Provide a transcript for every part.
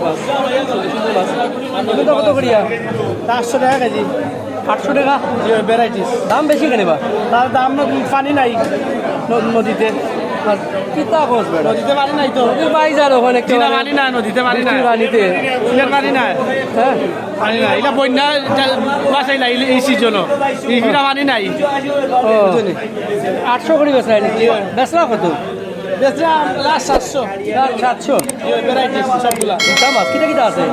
মাছ সুন্দর মাছ এগুলো কত করিয়া 400 টাকা কেজি 800 টাকা ভ্যারাইটিস দাম বেশি কেন বা তার দাম পানি নাই নদীতে আর কিতা খোঁজ বেড়া নদীতে পানি নাই তো নদীর পাই যার ওখানে একটু পানি না নদীতে পানি না পানিতে পানি নাই হ্যাঁ পানি নাই এটা বন্যা বাসাই নাই এই সিজন এটা পানি নাই ও 800 করে বেচা নাকি বেচলা কত বেচা লাস্ট 700 700 ভ্যারাইটিস সবগুলা দাম মাছ কিটা কিটা আছে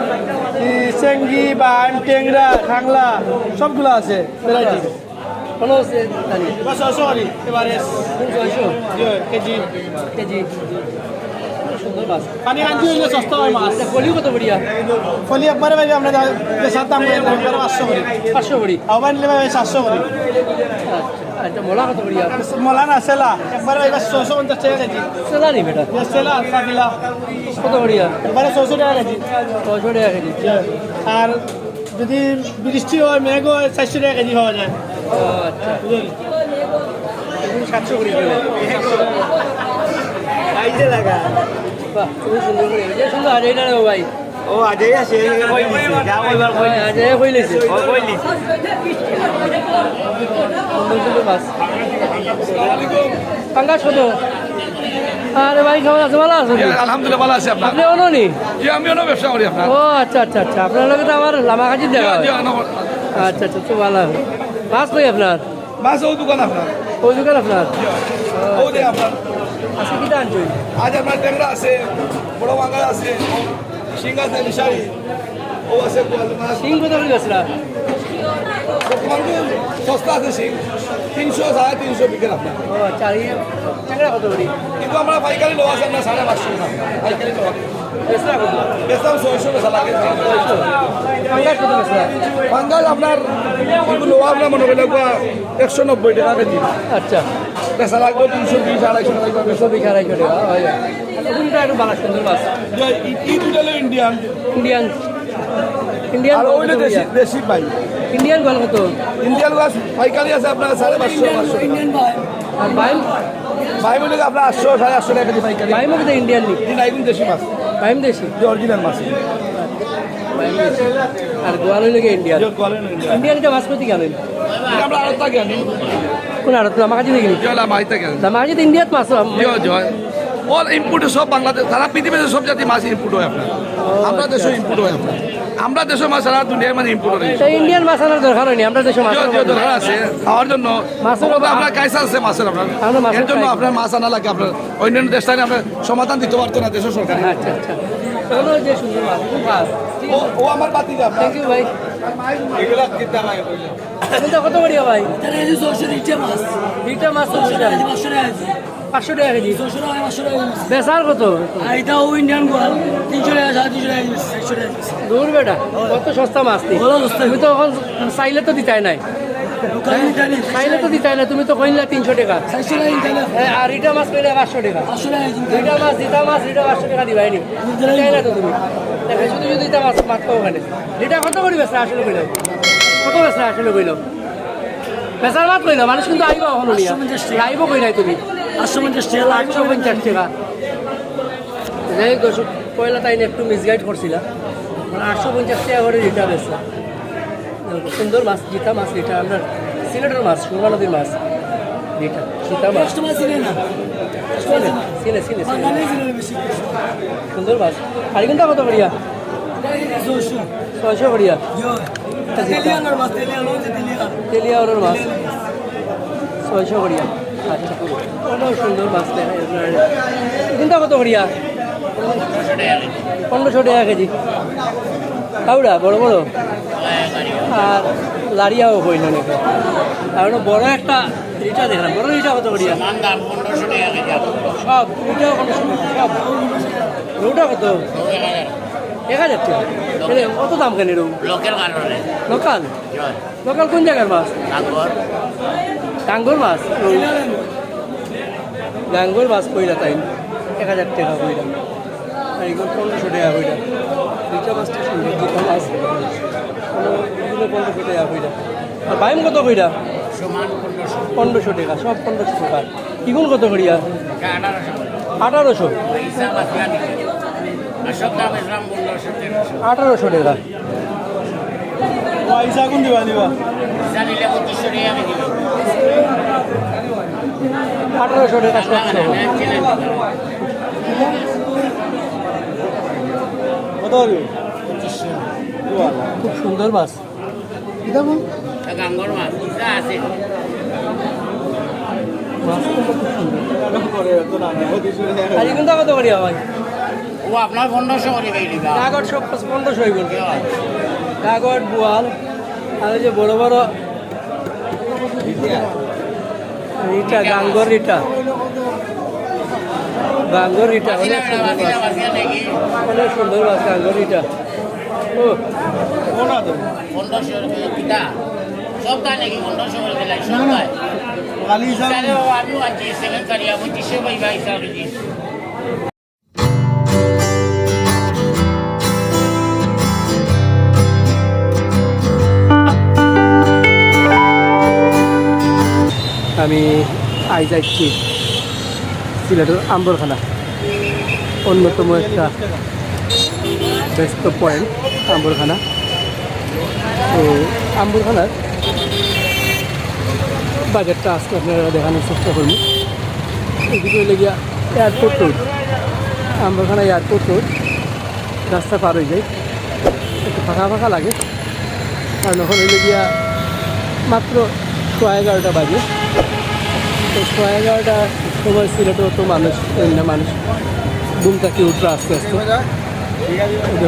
চেঙ্গি বাম টেংরা খাংলা সবগুলা আছে ভ্যারাইটি কোনো জানি সরি এবারে 600 কেজি কেজি সুন্দর মাছ পানি আনতে হইলে সস্তা হয় মাছ কলিও কত বড়িয়া ফলি একবারে ভাই আমরা সাত দাম করে 500 করে 500 বড়ি আবার নিলে ভাই 700 করে আচ্ছা মোলা কত বড়িয়া মলানা সেলা একবারে ভাই 650 টাকা কেজি সেলা নি বেটা সেলা পাগলা কত বড়িয়া একবারে 600 টাকা কেজি 600 টাকা কেজি আর যদি বৃষ্টি হয় মেঘ হয় 400 টাকা কেজি হওয়া যায় ও আচ্ছা 700 করে দিলে আইতে লাগা বাহ খুব সুন্দর করে এই যে সুন্দর আজ এইটা রে ভাই ও আজই আছে কই দিছে যা কইবার কই আজ এই কইলেছে ও কইলি সুন্দর সুন্দর মাছ পাঙ্গাস কত আরে ভাই কেমন আছে ভালো আছেন আলহামদুলিল্লাহ ভালো আছে আপনার আপনি অননি জি আমি অন্য ব্যবসা করি আপনার ও আচ্ছা আচ্ছা আচ্ছা আপনার লগে তো আমার লামাকাজি দেখা হয় আচ্ছা আচ্ছা তো ভালো মাছ কই আপনার মাছ ও দোকান আপনার ওই দোকান আপনার ও দে আপনার আজকে কিটা আনছই আজ আপনার ট্যাংরা আছে বড় বাঙ্গাল আছে শিং আছে মিশারি ও আছে কোয়াল মাছ সিং কত করে গেছলা বর্তমান সস্তা আছে শিং 300 350 বিকেল আপনার ও আচ্ছা আর ট্যাংরা কত করে কিন্তু আমরা পাইকারি লো আছে আপনার 550 টাকা পাইকারি লো বেচলা কত বেচলাম 600 টাকা লাগে পাঙ্গাস কত বেচলা বাঙ্গাল আপনার কিন্তু লো আপনার মনে করলে 190 টাকা কেজি আচ্ছা বেচা লাগবে 320 250 টাকা বেচা বিঘা রাইখো টাকা হয় কোনটা একটু বালা সুন্দর মাছ ই দুটালে ইন্ডিয়ান ইন্ডিয়ান ইন্ডিয়ান আর ওইটা দেশি দেশি পাই ইন্ডিয়ান গল কত ইন্ডিয়ান গাছ পাইকারি আছে আপনার 550 ইন্ডিয়ান আর বাইম ভাই বলে আপনার 800 850 টাকা কেজি পাইকারি বাইম মধ্যে ইন্ডিয়ান নি দিন আইগুন দেশি মাছ বাইম দেশি যে অরিজিনাল মাছ বাইম দেশি আর গোয়াল হইলে ইন্ডিয়ান যে কোয়ালিটি ইন্ডিয়ান ইন্ডিয়ানটা মাছ কত গেলেন আমরা আরো তাকে আনি কোন আর আমার কাছে দেখি জলা মাই তাকে আনি আমার কাছে ইন্ডিয়াত মাছ জয় জয় অল ইম্পোর্ট সব বাংলাদেশ সারা পৃথিবীতে সব জাতি মাছ ইম্পোর্ট হয় আপনার আমরা দেশে ইম্পোর্ট হয় আপনার আমরা দেশের মাছ সারা দুনিয়ায় মানে ইম্পোর্ট হয় তো ইন্ডিয়ান মাছ আনার দরকার হয়নি আমরা দেশে মাছ যে দরকার আছে খাওয়ার জন্য মাছের আপনার কাইসা আছে মাছের আপনার আমরা মাছের এর জন্য কাইসা। আপনার মাছ আনা লাগে আপনার অন্যান্য দেশ থেকে আপনার সমাধান দিতে পারতো না দেশের সরকার আচ্ছা আচ্ছা চলো যে সুন্দর মাছ খুব ভালো ঠিক আছে ও আমার বাতি আপনার থ্যাংক ইউ ভাই এগুলা কিতা ভাই কোনটা কত বড়িয়া ভাই তাহলে এই যে 200 মাছ দুইটা মাছ তো দুইটা 500 টাকা কেজি 500 টাকা কেজি 200 টাকা 500 টাকা কেজি। বেচার কত আর এটা ও ইন্ডিয়ান গোয়াল 300 টাকা 350 টাকা কেজি, 400 টাকা কেজি। দূর বেটা কত সস্তা মাছ নেই বড় সস্তা। তুমি তো এখন চাইলে তো দিতাই নাই দোকানে ইন্টারনেট চাইলে তো দিতাই নাই তুমি তো কইলা 300 টাকা 400 টাকা ইন্টারনেট আর ইটা মাছ কইলে 500 টাকা 500 টাকা কেজি। দুইটা মাছ দিতা মাছ এটা 500 টাকা দিবাই নি দিতাই না তো তুমি দেখো শুধু শুধু দিতা মাছ মারতো ওখানে এটা কত করে বেচা আসলে কইল কত বেচা আসলে কইল বেচার মাছ কইল মানুষ কিন্তু আইব এখন নিয়া 850 টাকা। আইব কই নাই তুমি 850 টাকা লাখ 850 টাকা যাই দর্শক পয়লা তাই একটু মিসগাইড করছিলাম মানে 850 টাকা করে রিটা বেচা সুন্দর মাছ জিতা মাছ রিটা আমরা সিলেটের মাছ সুরমা নদীর মাছ রিটা সীতা মাছ কাস্টমার ছিলেন না সিলে সিলে সিলে সিলে বাঙালি ছিলেন বেশি সুন্দর মাছ আড়িগুনটা কত করিয়া 200 600 করিয়া ইয়ো তেলিয়ানোর মাছ তেলিয়ানো যে তেলিয়ান তেলিয়া ওর মাছ 600 করিয়া আচ্ছা অনেক সুন্দর মাছ দেখা এগুনটা কত করিয়া 1500 টাকা কেজি কাউড়া বড় বড় আর লাড়িয়াও হইল নাকি আর বড় একটা রিটা দেখলাম বড় রিটা কত করিয়া সব রিটাও 1500 টাকা সব রৌটা কত 1000 টাকা এরে কত দাম কেন রৌ লোকের কারণে লোকাল লোকাল কোন জায়গার মাছ টাঙ্গর মাছ গাঙ্গর মাছ কইরা তাই 1000 টাকা কইরা আর এগুলো 1500 টাকা কইরা দুইটা মাছটা সুন্দর দুটো মাছ এগুলো 1500 টাকা কইরা আর বাইম কত কইরা সমান 1500 টাকা সব 1500 টাকা ইগুন কত করিয়া 1800 1800 হিসাব আছে আর সব দাম ইসলাম 1500 1800 টাকা। পয়সা কোন দিবা দিবা 1800 টাকা সব। কত হবে খুব সুন্দর মাছ। দেখুন মাছ কিন্তু খুব সুন্দর। আর এগুলো কত করি ভাই? ও আপনার 1500 করে বাইলি গা কাগজ সব 1500 হয়ে গেল। কাগজ বোয়াল আর ওই যে বড় বড় রিটা, গাঙ্গর রিটা, গাঙ্গর রিটা অনেক সুন্দর মাছ, অনেক সুন্দর মাছ গাঙ্গর রিটা। ও 1500 করে কিটা সব তা নাকি 1500 করে দিলাই সব তাই খালি হিসাব তাহলে আমিও আছি সেকেন্ড কারিয়া 2500 বাই বাই হিসাব দিই আমি আই যাচ্ছি সিলেটের আম্বরখানা, অন্যতম একটা ব্যস্ত পয়েন্ট আম্বরখানা। তো আম্বরখানার বাজারটা আজকে আপনারা দেখানোর চেষ্টা করব। এদিকে হলে গিয়া airport road, Ambarkhana airport road, রাস্তা পার হয়ে যায়, একটু ফাঁকা ফাঁকা লাগে, কারণ ওখানে হলে গিয়া মাত্র 11:30 বাজে। তো 11:30 সময় সিলেটেও তো মানুষ মানুষ ঘুম থেকে উঠবে আস্তে আস্তে।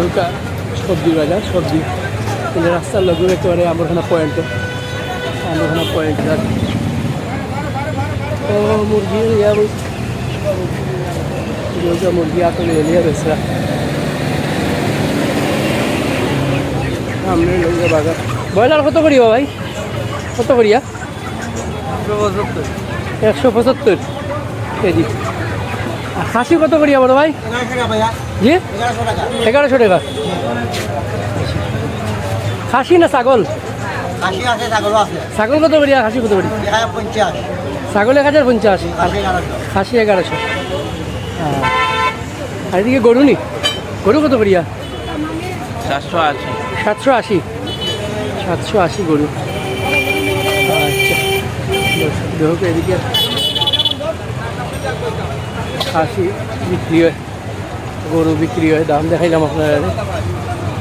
ওটা সবজি বাজার, সবজি কিন্তু রাস্তার লগে একেবারে আম্বরখানা পয়েন্টে, আম্বরখানা পয়েন্ট ও মুরগি ইয়া মুরগি আপনি এলিয়া বেসরা সামনে লইয়া বাজার। ব্রয়লার কত করিবা ভাই? কত করিয়া? 175 কেজি। আর খাসি কত করিয়া বড় ভাই? জি 1100 টাকা। খাসি না ছাগল? ছাগল কত করিয়া? খাসি কত করি? ছাগল 1050, খাসি 1100। আর এদিকে গরু নি? গরু কত করিয়া? 780। 780 গরু। আচ্ছা দেখো এদিকে খাসি বিক্রি হয়, গরু বিক্রি হয়, দাম দেখাইলাম আপনারা,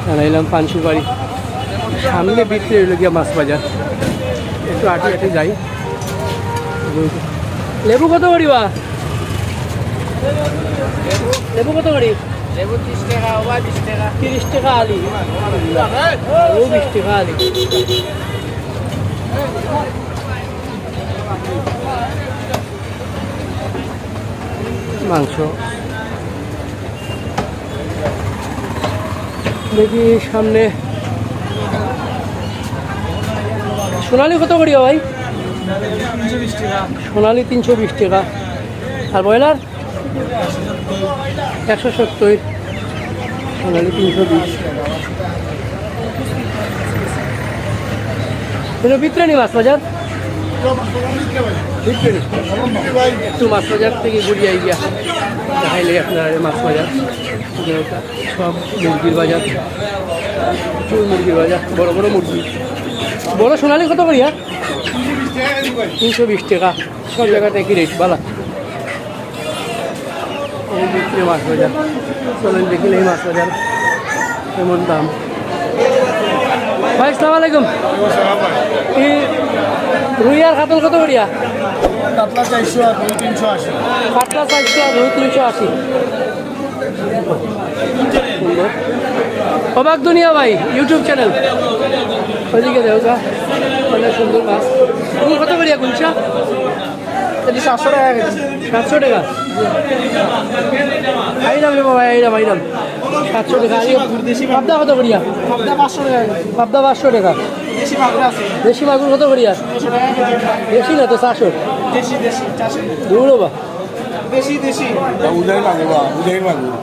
জানাইলাম পানসুপারি। সামনে বিক্রি হইল গিয়া মাছ বাজার, একটু আটে আটে যাই। লেবু কত করিবা? লেবু কত করি? লেবু 30 টাকা ওবা 20 টাকা 30 টাকা আলি, ও 20 টাকা আলি। মাংস দেখি সামনে। সোনালি কত করিও ভাই? সোনালি 320 টাকা। আর ব্রয়লার 170, সোনালি 320। বিক্রি মাছ বাজার একটু মাছ বাজার থেকে ঘুরিয়ে গিয়া দেখাইলে আপনার মাছ বাজার সব মুরগির বাজার, প্রচুর মুরগির বাজার, বড় বড় মুরগি। বড় সোনালি কত করিয়া? 320 টাকা। সব জায়গাটা কি রেট বালা। এই বিক্রি মাছ বাজার, চলেন দেখিলে এই মাছ বাজার কেমন দাম। ভাই আসসালামু আলাইকুম। এই রুই আর কাতল কত করিয়া? কাতলা 400 আর 380। কাতলা 400 আর রুই 380। সুন্দর। অবাক দুনিয়া ভাই ইউটিউব চ্যানেল, ওইদিকে দেখো অনেক সুন্দর মাছ। রুই কত করিয়া গুলশা? 700 টাকা কেজি। 700 টাকা। আইলাম রে বাবা, আইলাম 700 টাকা। পাবদা কত করিয়া? পাবদা 500 টাকা কেজি। পাবদা 500 টাকা। দেশি মাগুর আছে। দেশি মাগুর কত করিয়া? 200 টাকা কেজি। দেশি না তো 400। দেশি 400। দৌড়ো বা দেশি উদয় মাগুর বা উদয় মাগুর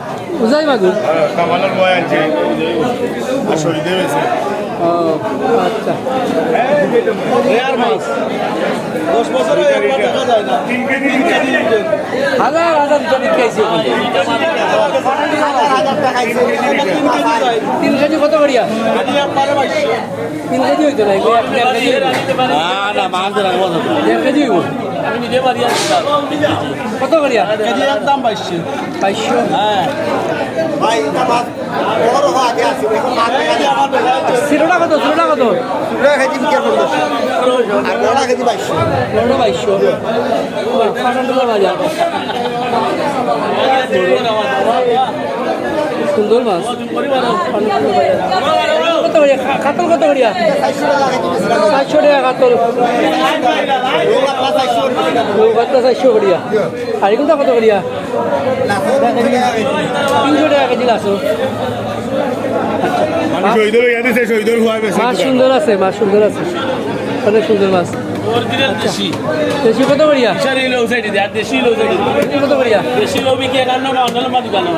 উজাই মাগুর। কামালের বয় আছে আর শরীরে বেশি ও আচ্ছা হাজার হাজার জমি খাইছি ওখানে। 3 কেজি কত করিয়া 3 কেজি হইতো না এগুলো 1 কেজি না মাছ রাখবো 1 কেজি হইব আমি নিজে বাড়ি আসছি কত করিয়া কেজি একদম 2200 হ্যাঁ সিলোটা কত সিলোটা কত বড় 2200 ফাটান্ডুলা বাজার সুন্দর মাছ ফাটান্ডুলা বাজার কত করিয়া কাতল কত করিয়া 400 টাকা কাতল রৌগাতটা 400 করিয়া আর এগুলো কত করিয়া 300 টাকা কেজি লাসো শহীদুল ইয়াদি সে শহীদুল হুয়া বেশি মাছ সুন্দর আছে মাছ সুন্দর আছে অনেক সুন্দর মাছ অরিজিনাল দেশি দেশি কত করিয়া সারি লো সাইড দে আর দেশি লো সাইড দেশি কত করিয়া দেশি লো বিকে কান্ন না অন্য মাছ গানো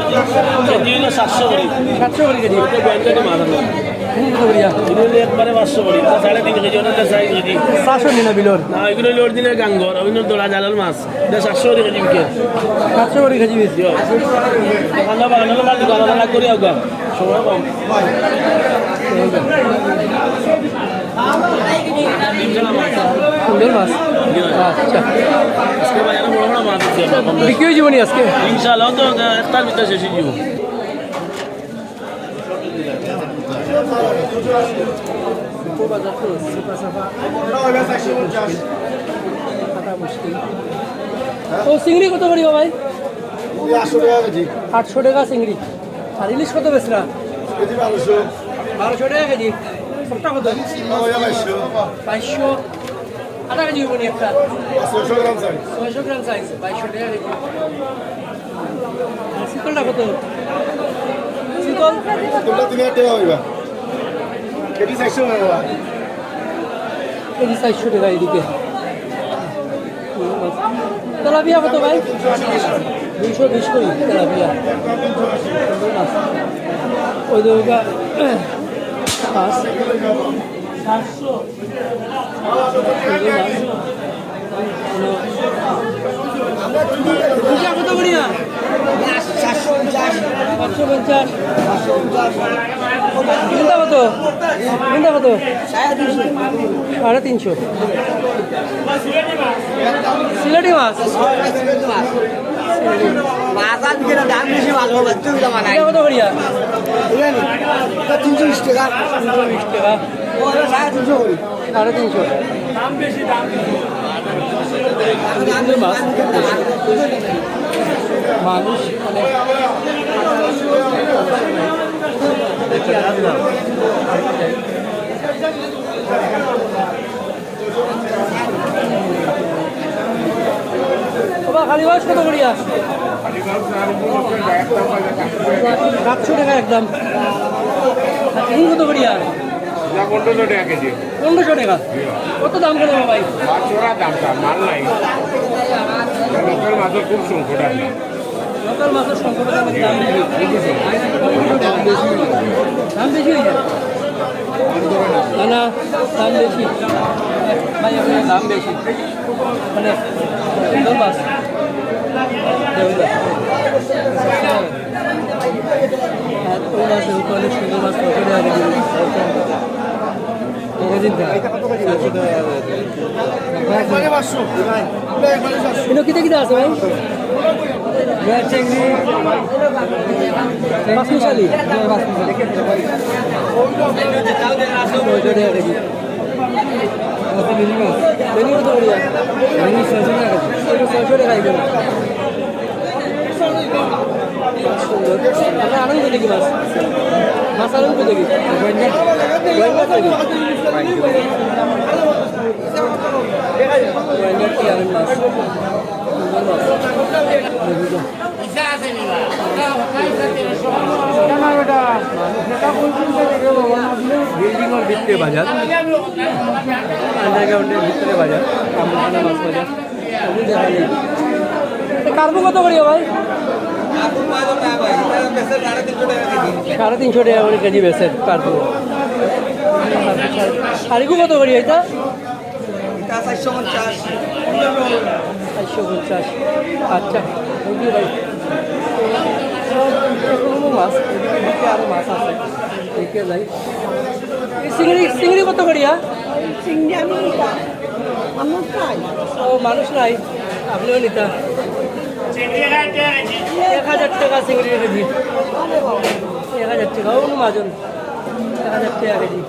কেজি হলো 700 করে 700 করে কেজি এটা ব্যাংকেটে মাছ আছে কত করিয়া এগুলো একবারে 500 করে 3.5 কেজি অন্য 4 কেজি 700 নিনা বিলর না এগুলো লোড দিলে গাঙ্গর অন্য দোলা জালাল মাছ এটা 700 করে কেজি বিকে 700 করে কেজি বেশি কান্ন বাগানো মাছ গানা করে আগা সময় কম সুন্দর মাছ আচ্ছা আজকে বাজারে বড় বড় মাছ আছে বিক্রি হয়ে যাবনি আজকে ইনশাআল্লাহ তো একটার ভিতরে শেষ হয়ে যাবো ও চিংড়ি কত করিব ভাই 800 টাকা চিংড়ি আর ইলিশ কত বেচরা 1200 টাকা কেজি সবটা কত 2200 আধা কেজি হইব নি একটা 600 গ্রাম সাইজ 2200 টাকা কেজি শীতলটা কত শীতল কেজি 400 টাকা এদিকে তেলাপিয়া কত ভাই 220 করি তেলাপিয়া ওই দুটা মাছ 700 কত করিয়া 750 তিনটা কত তিনটা কত 350 সিলেটি মাছ এটা কত করিয়া 320 টাকা 350 মাছ মানুষ খালি মাছ কত করিয়া 700 টাকা একদম এখন কত করিয়া 1500 টাকা কেজি 1500 টাকা কত দাম করে ভাই মাছরা দামটা মাল নাই লোকাল মাছের খুব সংকট আছে লোকাল মাছের সংকট দাম বেশি দাম বেশি হয়ে যায় না না দাম বেশি ভাই আপনার দাম বেশি মানে সুন্দর মাছ সুন্দর মাছ কিতে কিতে আছে ভাই বাসমুশালি আনন্দ দেখি মাছ মাছ আনন্দ দেখি বিল্ডিংয়ের ভিতরে বাজার আন্ডারগ্রাউন্ডের ভিতরে বাজার আমরা মাছ বাজার কার্বো কত করি ভাই 350 টাকা করে কেজি বেচেন কার্বো শাড়িগু কত করি এটা? 450 450। আচ্ছা থ্যাংক ইউ ভাই। এরকমও মাছ, এদিকে আরও মাছ আছে, দেখে যাই। এই চিংড়ি কত করিয়া? ও মানুষ নাই, আপনিও নিতা। 1000 টাকা চিংড়ি কেজি। 1000 টাকা ও মাজন, 1000 টাকা কেজি।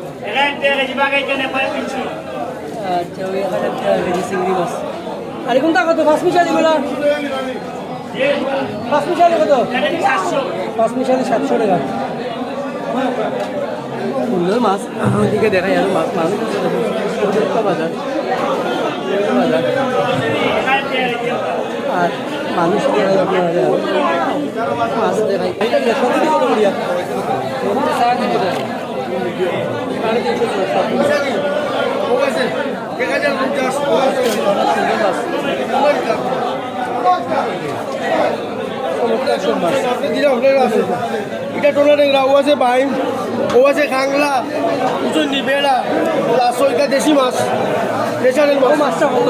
আচ্ছা ওই 1000 টাকা কেজি চিংড়ি মাছ। আর কোনটা কত? পাঁচ মিশালি বলা, পাঁচ মিশালি কত? পাঁচ মিশালি 700 টাকা। সুন্দর মাছ, ওদিকে দেখাই আরো মাছ। মানুষ বাজার বাজার আর মানুষ দেখাই আপনার মাছ দেখাই। সবজি কত করিয়া? 350। এটা টোনা টেংরা, ও আছে বাইম, ও আছে খাংলা, উচন্ডি বেড়া, লাস্টটা দেশি মাছ, ন্যাচারাল মাছ। মাছটা কত?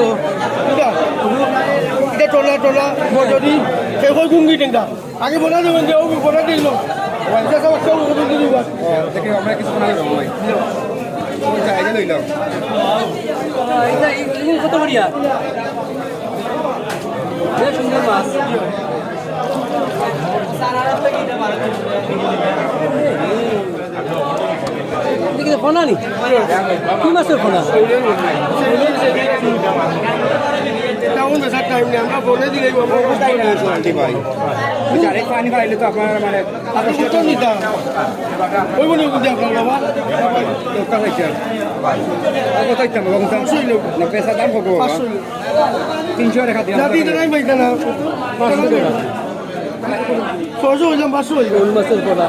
এটা টোনা টোনা যদি সেই গুঙ্গি টেংরা আগে বনা দেবেন যে ও বনা দিল আমরা কিছু না লইলাম কত করিয়া? সুন্দর মাছ। ফোনা নি কি মাছের ফোনা? আমরা বলে দিলে পানি খাইলে তো আপনার মানে নিতাম ওই বলে আপনার বাবা পেশা দাম কত? 300 টাকা দিয়ে না 600 হইলাম 500 হইলাম মাছের ফোনা।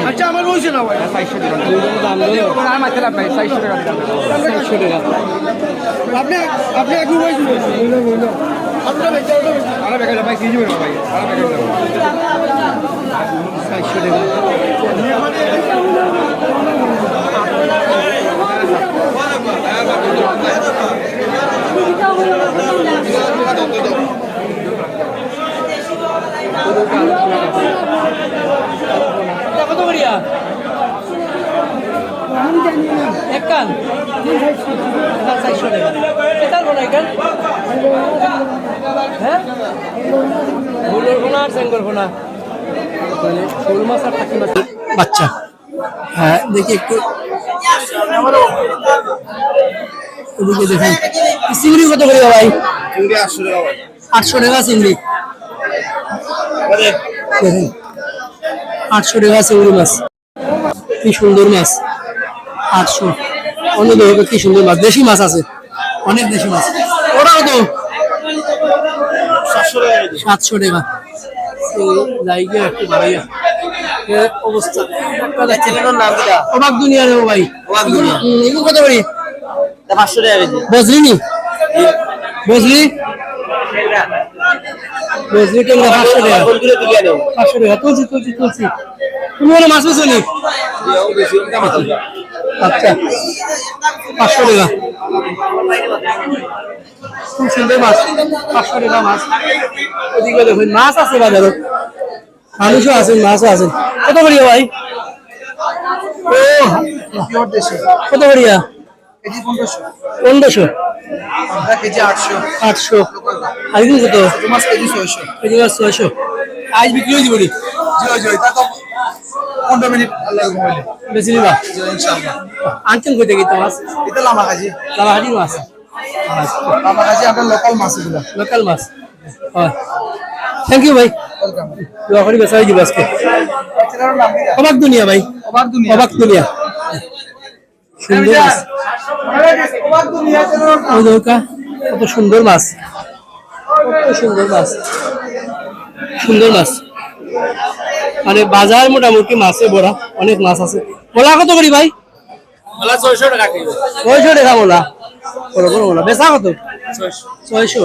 আচ্ছা আমার রয়েছে না ভাই আপনি একটু কত করিয়া? এক কান 400 টাকা। এটার কোনা এক কান? হ্যাঁ ভুলোর কোনা আর সেঙ্গর কোনা, শোল মাছ আর টাকি মাছ বাচ্চা। হ্যাঁ দেখি একটু এদিকে দেখেন। চিংড়ি কত করে ভাই? 800 টাকা চিংড়ি। দেখেন 800 টাকা চিংড়ি মাছ, কি সুন্দর মাছ। 800 অন্য দেখো কি সুন্দর মাছ, দেশি মাছ আছে অনেক, দেশি মাছ। ওটা কত? 700 টাকা। জায়গা একটু বাড়াইয়া অবস্থা অবাক দুনিয়া রে ভাই। এগুলো কত করি? 500 টাকা কেজি। বজরি নি বজরি বজরি টেঙ্গা 500 টাকা। 500 টাকা তুলছি তুলছি তুলছি। তুমি ওরা মাছ বেছো নি? আচ্ছা 500 টাকা। খুব সুন্দর মাছ, 500 টাকা মাছ। ওদিকে দেখুন মাছ আছে বাজারে, মানুষও আছেন, মাছও আছেন। কত করিয়া ভাই? ও কত করিয়া? 1500 কেজি 800 800। আর কি কত? মাছ কেজি 600 কেজি 600। আজ বিক্রি হয়ে যাবে? তা তো 15 মিনিট আল্লাহ ঘুমাইলে বেশি নিবা ইনশাআল্লাহ। আনছেন কই থেকে মাছ? এটা লামাকাজি লামাহাটি মাছ। লামাকাজি আপনার লোকাল মাছ এগুলো। লোকাল মাছ। হয় থ্যাংক ইউ ভাই। ওয়েলকাম। দোয়া করি বেচা হয়ে যাবে আজকে। এটার নাম কি? অবাক দুনিয়া ভাই, অবাক দুনিয়া। অবাক দুনিয়া। সুন্দর মাছ। অবাক দুনিয়া ওই নৌকা কত সুন্দর মাছ, কত সুন্দর মাছ, সুন্দর মাছ। মানে বাজার মোটামুটি মাছে ভরা, অনেক মাছ আছে। মোলা কত করি ভাই? 600 টাকা কিলো। 600 টাকা মোলা। বড় বড় মোলা। বেচা কত? 600।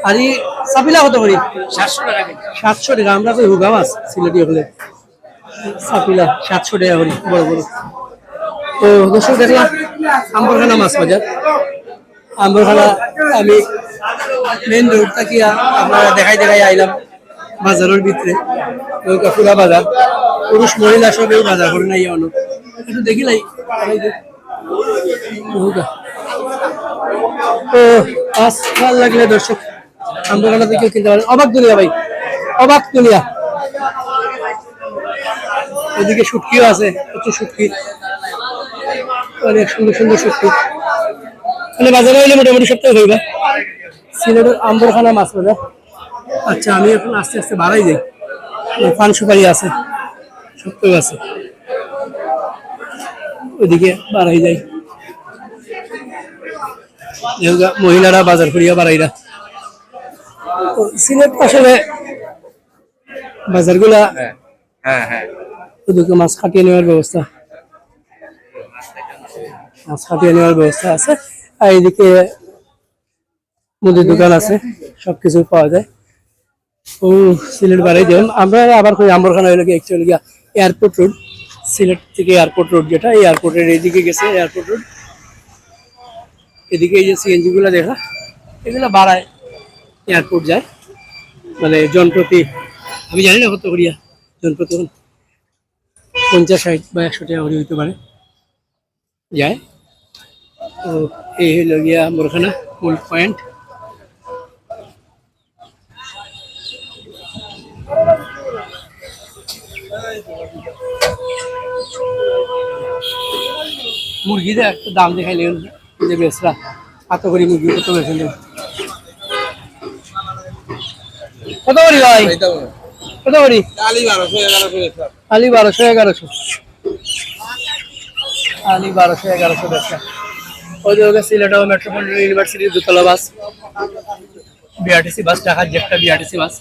আর এই চাপিলা কত করি? 700 টাকা কেজি। 700 টাকা। আমরা কই হুগা মাছ সিলেটি হলে সাপিলা 700 টাকা করে বড় বড়। তো দর্শক দেখলাম আম্বরখানা মাছ বাজার। আম্বরখানা আমি মেন রোড থেকে আপনারা দেখাই আইলাম বাজারের ভিতরে পুরা বাজার, পুরুষ মহিলা সবেও বাজার করে নাই অনেক একটু দেখিলাই। তো মাছ ভালো লাগলে দর্শক আম্বরখানা থেকেও কিনতে পারেন। অবাক দুনিয়া ভাই, অবাক দুনিয়া। এদিকে শুটকিও আছে, প্রচুর শুটকি, অনেক সুন্দর সুন্দর শুটকি। মানে বাজারে হইলে মোটামুটি সপ্তাহে হইবা। সিলেটের আম্বরখানা মাছ বাজার। আচ্ছা আমি এখন আস্তে আস্তে বাড়াই যাই। পান সুপারি আছে, সপ্তাহ আছে, ওইদিকে বাড়াই যাই। মহিলারা বাজার করিয়া বাড়াইরা। সিলেট আসলে বাজারগুলা ওদিকে মাছ খাটিয়ে নেওয়ার ব্যবস্থা, মাছ খাটিয়ে নেওয়ার ব্যবস্থা আছে। আর এইদিকে মুদির দোকান আছে, সবকিছু পাওয়া যায়। ও সিলেট বাড়াই দেবেন আমরা আবার কই আম্বরখানা হইলে অ্যাকচুয়ালি এয়ারপোর্ট রোড, সিলেট থেকে এয়ারপোর্ট রোড যেটা, এই এয়ারপোর্টের এইদিকে গেছে এয়ারপোর্ট রোড। এদিকে এই যে সিএনজি গুলা দেখা, এগুলা বাড়ায় এয়ারপোর্ট যায়, মানে জনপ্রতি আমি জানি না কত করিয়া জনপ্রতি 50, 60 বা 100 টাকা করে হইতে পারে যায়। তো এই হইল গিয়া আম্বরখানা মূল পয়েন্ট। মুরগিতে একটা দাম দেখাইলে যে বেসরা কত করে মুরগি, কত বেছেন কত করি ভাই, কত করি? আলি 1200, 1100 বেচা। ওই যে সিলেট মেট্রোপলিটন ইউনিভার্সিটির দোতলা বাস, বিআরটিসি বাস, ঢাকার যে একটা বিআরটিসি বাস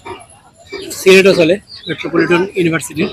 সিলেটও চলে মেট্রোপলিটন ইউনিভার্সিটির।